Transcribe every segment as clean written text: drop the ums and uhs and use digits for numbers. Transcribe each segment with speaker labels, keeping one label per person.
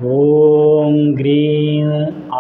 Speaker 1: ஓம் cream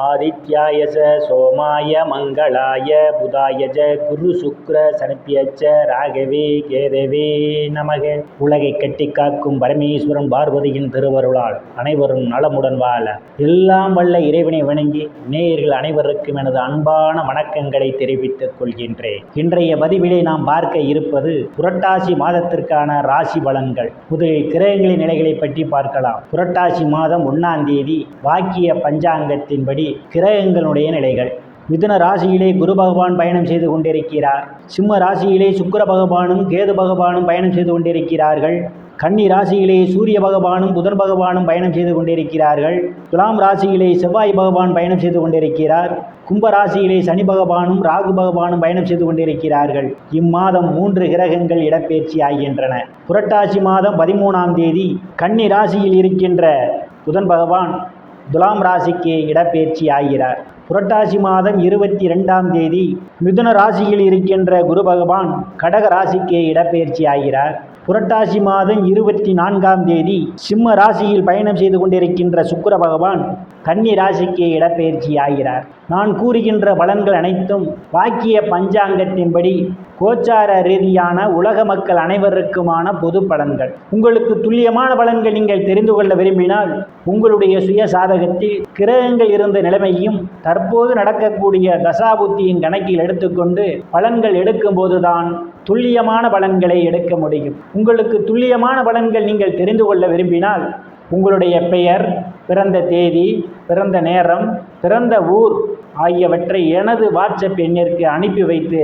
Speaker 1: ஆதித்யாய சோமாய மங்களாய புதாய குரு சுக்ர சனிப்பியச்ச ராகவே கேதவே நமக. உலகை கட்டி காக்கும் பரமேஸ்வரன் பார்வதியின் திருவருளால் அனைவரும் நலமுடன் வாழ எல்லாம் வல்ல இறைவனை வணங்கி நேயர்கள் அனைவருக்கும் எனது அன்பான வணக்கங்களை தெரிவித்துக் கொள்கின்றேன். இன்றைய பதிவிலே நாம் பார்க்க இருப்பது புரட்டாசி மாதத்திற்கான ராசி பலன்கள். முதலில் கிரகங்களின் நிலைகளை பற்றி பார்க்கலாம். புரட்டாசி மாதம் 1ஆம் தேதி வாக்கிய பஞ்சாங்கத்தின்படி கிரகங்களுடைய நிலைகள். மிதுன ராசியிலே குரு பகவான் பயணம் செய்து கொண்டிருக்கிறார். சிம்ம ராசியிலே சுக்கிர பகவானும் கேது பகவானும் பயணம் செய்து கொண்டிருக்கிறார்கள். கன்னி ராசியிலே சூரிய பகவானும் புதன் பகவானும் பயணம் செய்து கொண்டிருக்கிறார்கள். துலாம் ராசியிலே செவ்வாய் பகவான் பயணம் செய்து கொண்டிருக்கிறார். கும்ப ராசியிலே சனி பகவானும் ராகு பகவானும் பயணம் செய்து கொண்டிருக்கிறார்கள். இம்மாதம் 3 கிரகங்கள் இடப்பெயர்ச்சி ஆகின்றன. புரட்டாசி மாதம் 13ஆம் தேதி கன்னி ராசியில் இருக்கின்ற புதன் பகவான் துலாம் ராசிக்கு இடப்பெயர்ச்சி ஆகிறார். புரட்டாசி மாதம் 22ஆம் தேதி மிதுன ராசியில் இருக்கின்ற குரு பகவான் கடக ராசிக்கு இடப்பெயர்ச்சி ஆகிறார். புரட்டாசி மாதம் 24ஆம் தேதி சிம்ம ராசியில் பயணம் செய்து கொண்டிருக்கின்ற சுக்கிர பகவான் கன்னி ராசிக்கு இடப்பெயர்ச்சி ஆகிறார். நான் கூறுகின்ற பலன்கள் அனைத்தும் வாக்கிய பஞ்சாங்கத்தின்படி கோச்சார ரீதியான உலக மக்கள் அனைவருக்குமான பொது பலன்கள். உங்களுக்கு துல்லியமான பலன்கள் நீங்கள் தெரிந்து கொள்ள விரும்பினால் உங்களுடைய சுய சாதகத்தில் கிரகங்கள் இருந்த நிலைமையும் தற்போது நடக்கக்கூடிய தசாபுத்தியின் கணக்கில் எடுத்துக்கொண்டு பலன்கள் எடுக்கும் போதுதான் துல்லியமான பலன்களை எடுக்க முடியும். உங்களுக்கு துல்லியமான பலன்கள் நீங்கள் தெரிந்து கொள்ள விரும்பினால் உங்களுடைய பெயர், பிறந்த தேதி, பிறந்த நேரம், பிறந்த ஊர் ஆகியவற்றை எனது வாட்ஸ்அப் எண்ணிற்கு அனுப்பி வைத்து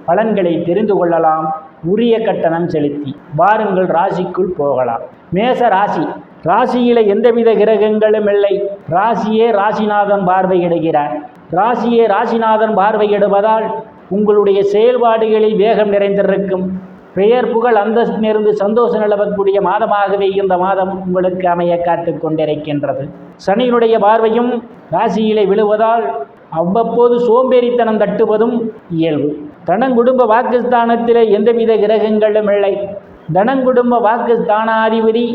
Speaker 1: பலன்களை தெரிந்து கொள்ளலாம். உரிய கட்டணம் செலுத்தி வாருங்கள் ராசிக்குள் போகலாம். மேச ராசி. ராசியில எந்தவித கிரகங்களும் இல்லை. ராசியே ராசிநாதன் பார்வையிடுகிறார். ராசியே ராசிநாதன் பார்வையிடுவதால் உங்களுடைய செயல்பாடுகளில் வேகம் நிறைந்திருக்கும். பெயர் புகழ் அந்தஸ்து நேர்ந்து சந்தோஷம் நிலவக்கூடிய மாதமாகவே இந்த மாதம் உங்களுக்கு அமைய காத்து கொண்டிருக்கின்றது. சனியினுடைய பார்வையும் ராசியிலே விழுவதால் அவ்வப்போது சோம்பேறித்தனம் தட்டுவதும் இயல்பு. தனங்குடும்ப வாக்குஸ்தானத்திலே எந்தவித கிரகங்களும் இல்லை. தனங்குடும்ப வாக்குஸ்தானாதிபதி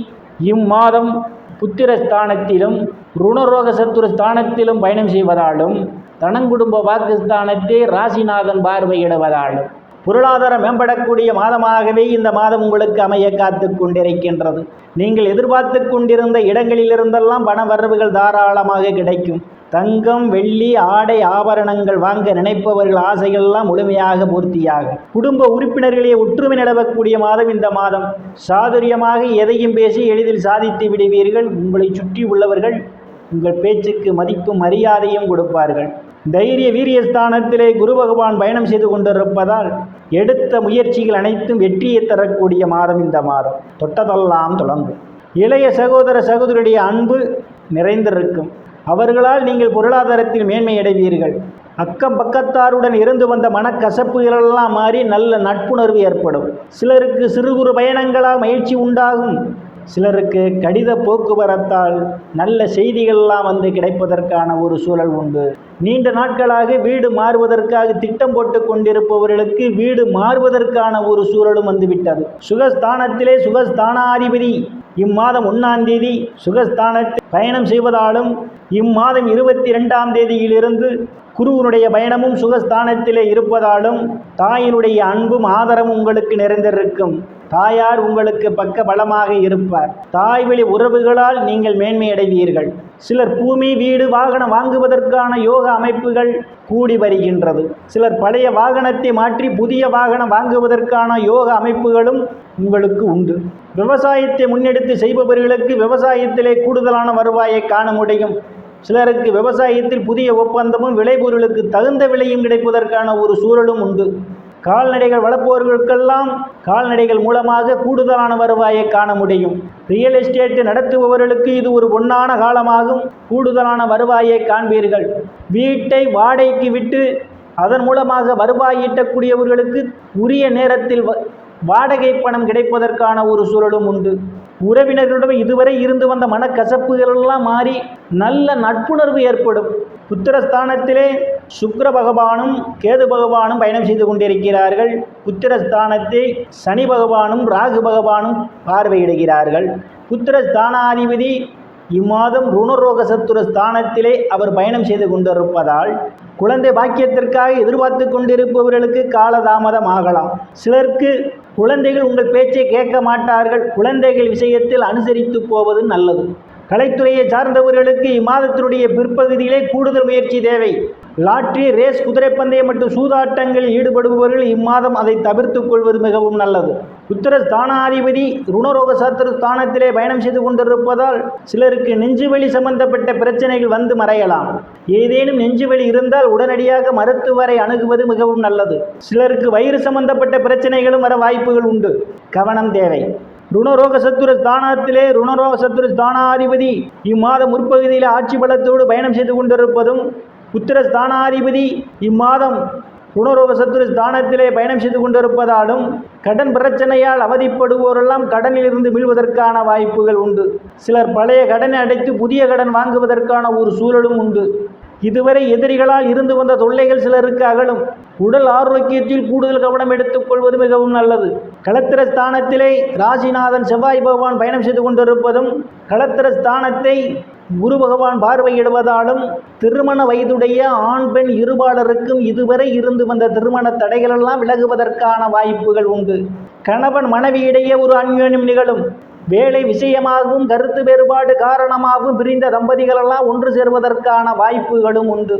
Speaker 1: இம்மாதம் புத்திரஸ்தானத்திலும் ருணரோக சத்துரு ஸ்தானத்திலும் பயணம் செய்வதாலும் தனங்குடும்ப வாக்குஸ்தானத்தை ராசிநாதன் பார்வையிடுவதாலும் பொருளாதாரம் மேம்படக்கூடிய மாதமாகவே இந்த மாதம் உங்களுக்கு அமைய காத்து கொண்டிருக்கின்றது. நீங்கள் எதிர்பார்த்து கொண்டிருந்த இடங்களிலிருந்தெல்லாம் பண வரவுகள் தாராளமாக கிடைக்கும். தங்கம், வெள்ளி, ஆடை, ஆபரணங்கள் வாங்க நினைப்பவர்கள் ஆசைகள்லாம் முழுமையாக பூர்த்தியாகும். குடும்ப உறுப்பினர்களே ஒற்றுமை நிலவக்கூடிய மாதம் இந்த மாதம். சாதுரியமாக எதையும் பேசி எளிதில் சாதித்து விடுவீர்கள். உங்களை சுற்றி உள்ளவர்கள் உங்கள் பேச்சுக்கு மதிப்பும் மரியாதையும் கொடுப்பார்கள். தைரிய வீரியஸ்தானத்திலே குரு பகவான் பயணம் செய்து கொண்டிருப்பதால் எடுத்த முயற்சிகள் அனைத்தும் வெற்றியை தரக்கூடிய மாதம் இந்த மாதம். தொட்டதெல்லாம் தொடங்கும். இளைய சகோதர சகோதரியுடைய அன்பு நிறைந்திருக்கும். அவர்களால் நீங்கள் பொருளாதாரத்தில் மேன்மை அடைவீர்கள். அக்கம் பக்கத்தாருடன் இருந்து வந்த மனக்கசப்புகளெல்லாம் மாறி நல்ல நட்புணர்வு ஏற்படும். சிலருக்கு சிறு குறு பயணங்களால் மகிழ்ச்சி உண்டாகும். சிலருக்கு கடித போக்குவரத்தால் நல்ல செய்திகள்லாம் வந்து கிடைப்பதற்கான ஒரு சூழல் உண்டு. நீண்ட நாட்களாக வீடு மாறுவதற்காக திட்டம் போட்டு கொண்டிருப்பவர்களுக்கு வீடு மாறுவதற்கான ஒரு சூழலும் வந்துவிட்டது. சுகஸ்தானத்திலே சுகஸ்தானாதிபதி இம்மாதம் 1ஆம் தேதி சுகஸ்தானத்தில் பயணம் செய்வதாலும் இம்மாதம் 22ஆம் தேதியிலிருந்து குருவினுடைய பயணமும் சுகஸ்தானத்திலே இருப்பதாலும் தாயினுடைய அன்பும் ஆதரவும் உங்களுக்கு நிறைந்திருக்கும். தாயார் உங்களுக்கு பக்க பலமாக இருப்பார். தாய் வழி உறவுகளால் நீங்கள் மேன்மை அடைவீர்கள். சிலர் பூமி, வீடு, வாகனம் வாங்குவதற்கான யோக அமைப்புகள் கூடி வருகின்றது. சிலர் பழைய வாகனத்தை மாற்றி புதிய வாகனம் வாங்குவதற்கான யோக அமைப்புகளும் உங்களுக்கு உண்டு. விவசாயத்தை முன்னெடுத்து செய்பவர்களுக்கு விவசாயத்திலே கூடுதலான வருவாயை காண முடியும். சிலருக்கு விவசாயத்தில் புதிய ஒப்பந்தமும் விளைபொருளுக்கு தகுந்த விலையும் கிடைப்பதற்கான ஒரு சூழலும் உண்டு. கால்நடைகள் வளர்ப்பவர்களுக்கெல்லாம் கால்நடைகள் மூலமாக கூடுதலான வருவாயை காண முடியும். ரியல் எஸ்டேட் நடத்துபவர்களுக்கு இது ஒரு பொன்னான காலமாகும். கூடுதலான வருவாயை காண்பீர்கள். வீட்டை வாடகைக்கு விட்டு அதன் மூலமாக வருவாய் ஈட்டக்கூடியவர்களுக்கு உரிய நேரத்தில் வாடகை பணம் கிடைப்பதற்கான ஒரு சூழலும் உண்டு. உறவினர்களிடம் இதுவரை இருந்து வந்த மனக்கசப்புகளெல்லாம் மாறி நல்ல நட்புணர்வு ஏற்படும். புத்திரஸ்தானத்திலே சுக்கிர பகவானும் கேது பகவானும் பயணம் செய்து கொண்டிருக்கிறார்கள். புத்திரஸ்தானத்தை சனி பகவானும் ராகு பகவானும் பார்வையிடுகிறார்கள். புத்திரஸ்தானாதிபதி இம்மாதம் ருணரோக சத்துரு ஸ்தானத்திலே அவர் பயணம் செய்து கொண்டிருப்பதால் குழந்தை பாக்கியத்திற்காக எதிர்பார்த்து கொண்டிருப்பவர்களுக்கு காலதாமதம் ஆகலாம். சிலருக்கு குழந்தைகள் உங்கள் பேச்சை கேட்க மாட்டார்கள். குழந்தைகள் விஷயத்தில் அனுசரித்து போவது நல்லது. கலைத்துறையை சார்ந்தவர்களுக்கு இம்மாதத்தினுடைய பிற்பகுதியிலே கூடுதல் முயற்சி தேவை. லாட்ரி, ரேஸ், குதிரைப்பந்தயம் மற்றும் சூதாட்டங்களில் ஈடுபடுபவர்கள் இம்மாதம் அதை தவிர்த்துக் கொள்வது மிகவும் நல்லது. உத்தர ஸ்தானாதிபதி ருணரோக சத்துரு ஸ்தானத்திலே பயணம் செய்து கொண்டிருப்பதால் சிலருக்கு நெஞ்சுவலி சம்பந்தப்பட்ட பிரச்சனைகள் வந்து மறையலாம். ஏதேனும் நெஞ்சுவலி இருந்தால் உடனடியாக மருத்துவரை அணுகுவது மிகவும் நல்லது. சிலருக்கு வயிறு சம்பந்தப்பட்ட பிரச்சனைகளும் வர வாய்ப்புகள் உண்டு. கவனம் தேவை. ருணரோக சத்துரு ஸ்தானத்திலே ருணரோக சத்துரு ஸ்தானாதிபதி இம்மாதம் முற்பகுதியில் ஆட்சி பலத்தோடு பயணம் செய்து கொண்டிருப்பதும், உத்தர ஸ்தானாதிபதி இம்மாதம் ருணரோக சத்துரு ஸ்தானத்திலே பயணம் செய்து கொண்டிருப்பதாலும் கடன் பிரச்சனையால் அவதிப்படுவோரெல்லாம் கடனிலிருந்து மீள்வதற்கான வாய்ப்புகள் உண்டு. சிலர் பழைய கடனை அடைத்து புதிய கடன் வாங்குவதற்கான ஒரு சூழலும் உண்டு. இதுவரை எதிரிகளால் இருந்து வந்த தொல்லைகள் சிலருக்கு அகலும். உடல் ஆரோக்கியத்தில் கூடுதல் கவனம் எடுத்துக்கொள்வது மிகவும் நல்லது. களத்திர ஸ்தானத்திலே ராசிநாதன் செவ்வாய் பகவான் பயணம் செய்து கொண்டிருப்பதும், களத்திர ஸ்தானத்தை குரு பகவான் பார்வையிடுவதாலும் திருமண வயதுடைய ஆண் பெண் இருபாலருக்கும் இதுவரை இருந்து வந்த திருமண தடைகளெல்லாம் விலகுவதற்கான வாய்ப்புகள் உண்டு. கணவன் மனைவியிடையே ஒரு அந்யோன்யம் நிகழும். வேலை விஷயமாகவும் கருத்து வேறுபாடு காரணமாகவும் பிரிந்த தம்பதிகளெல்லாம் ஒன்று சேர்வதற்கான வாய்ப்புகளும் உண்டு.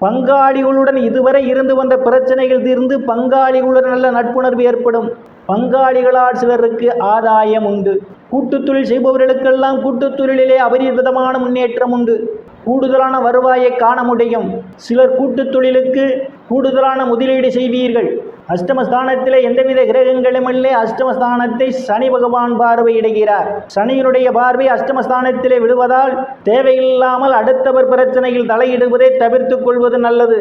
Speaker 1: பங்காளிகளுடன் இதுவரை இருந்து வந்த பிரச்சனைகள் தீர்ந்து பங்காளிகளுடன் நல்ல நட்புணர்வு ஏற்படும். பங்காளிகளால் சிலருக்கு ஆதாயம் உண்டு. கூட்டுத்தொழில் செய்பவர்களுக்கெல்லாம் கூட்டுத்தொழிலே அபரிவிதமான முன்னேற்றம் உண்டு. கூடுதலான வருவாயை காண முடியும். சிலர் கூட்டுத்தொழிலுக்கு கூடுதலான முதலீடு செய்வீர்கள். அஷ்டமஸ்தானத்திலே எந்தவித கிரகங்களும் இல்லை. அஷ்டமஸ்தானத்தை சனி பகவான் பார்வையிடுகிறார். சனியினுடைய பார்வை அஷ்டமஸ்தானத்திலே விடுவதால் தேவையில்லாமல் அடுத்தவர் பிரச்சனையில் தலையிடுவதை தவிர்த்துக் கொள்வது நல்லது.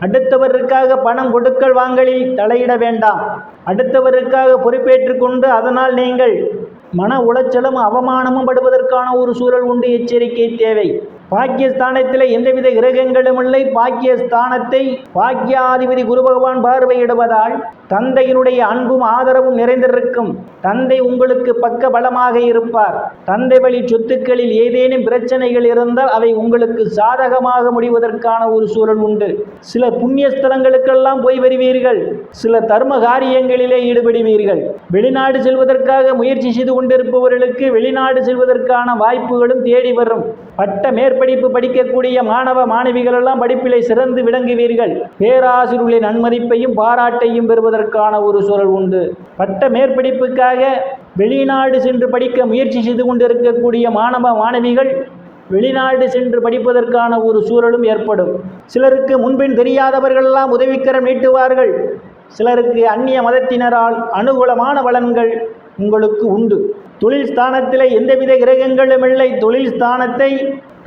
Speaker 1: அடுத்தவருக்காக பணம் கொடுக்கல் வாங்கலில் தலையிட வேண்டாம். அடுத்தவருக்காக பொறுப்பேற்றுக் கொண்டு அதனால் நீங்கள் மன உளைச்சலும் அவமானமும் படுவதற்கான ஒரு சூழல் உண்டு. எச்சரிக்கை தேவை. பாக்கியஸ்தானத்தில் எந்தவித கிரகங்களும் இல்லை. பாக்கியஸ்தானத்தை பாக்கியாதிபதி குரு பகவான் பார்வையிடுவதால் தந்தையினுடைய அன்பும் ஆதரவும் நிறைந்திருக்கும். தந்தை உங்களுக்கு பக்க பலமாக இருப்பார். தந்தை வழி சொத்துக்களில் ஏதேனும் பிரச்சனைகள் இருந்தால் அவை உங்களுக்கு சாதகமாக முடிவதற்கான ஒரு சூழல் உண்டு. சில புண்ணிய ஸ்தலங்களுக்கெல்லாம் போய் வருவீர்கள். சில தர்ம காரியங்களிலே ஈடுபடுவீர்கள். வெளிநாடு செல்வதற்காக முயற்சி செய்து கொண்டிருப்பவர்களுக்கு வெளிநாடு செல்வதற்கான வாய்ப்புகளும் தேடி வரும். பட்ட மேற்படிப்பு படிக்கக்கூடிய மாணவ மாணவிகள் எல்லாம் படிப்பிலே சிறந்து விளங்குவீர்கள். பேராசிரியர்களின் நன்மதிப்பையும் பாராட்டையும் பெறுவதற்கான ஒரு சூழல் உண்டு. பட்ட மேற்படிப்புக்காக வெளிநாடு சென்று படிக்க முயற்சி செய்து கொண்டிருக்கக்கூடிய மாணவ மாணவிகள் வெளிநாடு சென்று படிப்பதற்கான ஒரு சூழலும் ஏற்படும். சிலருக்கு முன்பின் தெரியாதவர்களெல்லாம் உதவிக்கரம் நீட்டுவார்கள். சிலருக்கு அந்நிய மதத்தினரால் அனுகூலமான பலன்கள் உங்களுக்கு உண்டு. தொழில் ஸ்தானத்தில் எந்தவித கிரகங்களும் இல்லை. தொழில் ஸ்தானத்தை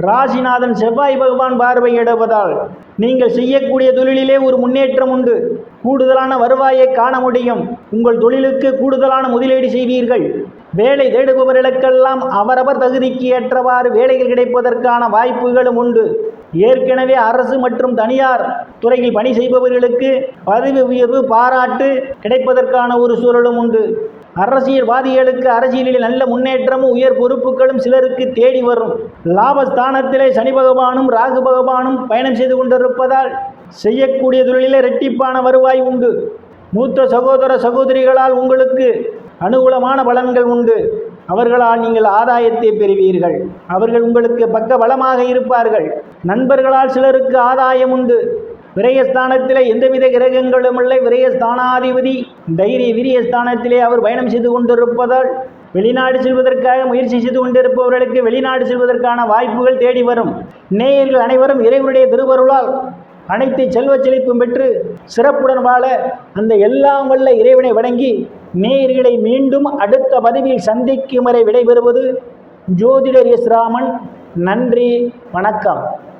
Speaker 1: ராசிநாதன் செவ்வாய் பகவான் பார்வையிடுவதால் நீங்கள் செய்யக்கூடிய தொழிலிலே ஒரு முன்னேற்றம் உண்டு. கூடுதலான வருவாயை காண முடியும். உங்கள் தொழிலுக்கு கூடுதலான முதலீடு செய்வீர்கள். வேலை தேடுபவர்களுக்கெல்லாம் அவரவர் தகுதிக்கு ஏற்றவாறு வேலைகள் கிடைப்பதற்கான வாய்ப்புகளும் உண்டு. ஏற்கனவே அரசு மற்றும் தனியார் துறையில் பணி செய்பவர்களுக்கு பதவி உயர்வு பாராட்டு கிடைப்பதற்கான ஒரு சூழலும் உண்டு. அரசியல்வாதிகளுக்கு அரசியலில் நல்ல முன்னேற்றமும் உயர் பொறுப்புகளும் சிலருக்கு தேடி வரும். லாபஸ்தானத்திலே சனி பகவானும் ராகு பகவானும் பயணம் செய்து கொண்டிருப்பதால் செய்யக்கூடிய தொழிலில் இரட்டிப்பான வருவாய் உண்டு. மூத்த சகோதர சகோதரிகளால் உங்களுக்கு அனுகூலமான பலன்கள் உண்டு. அவர்களால் நீங்கள் ஆதாயத்தை பெறுவீர்கள். அவர்கள் உங்களுக்கு பக்க பலமாக இருப்பார்கள். நண்பர்களால் சிலருக்கு ஆதாயம் உண்டு. விரயஸ்தானத்திலே எந்தவித கிரகங்களும் இல்லை. விரயஸ்தானாதிபதி தைரிய விரியஸ்தானத்திலே அவர் பயணம் செய்து கொண்டிருப்பதால் வெளிநாடு செல்வதற்காக முயற்சி செய்து கொண்டிருப்பவர்களுக்கு வெளிநாடு செல்வதற்கான வாய்ப்புகள் தேடி வரும். நேயர்கள் அனைவரும் இறைவனுடைய திருவருளால் அனைத்து செல்வ செழிப்பும் பெற்று சிறப்புடன் வாழ அந்த எல்லாம் வல்ல இறைவனை வணங்கி நேயர்களை மீண்டும் அடுத்த பதிவில் சந்திக்கும் வரை விடைபெறுவது ஜோதிடர் எஸ் ராமன். நன்றி, வணக்கம்.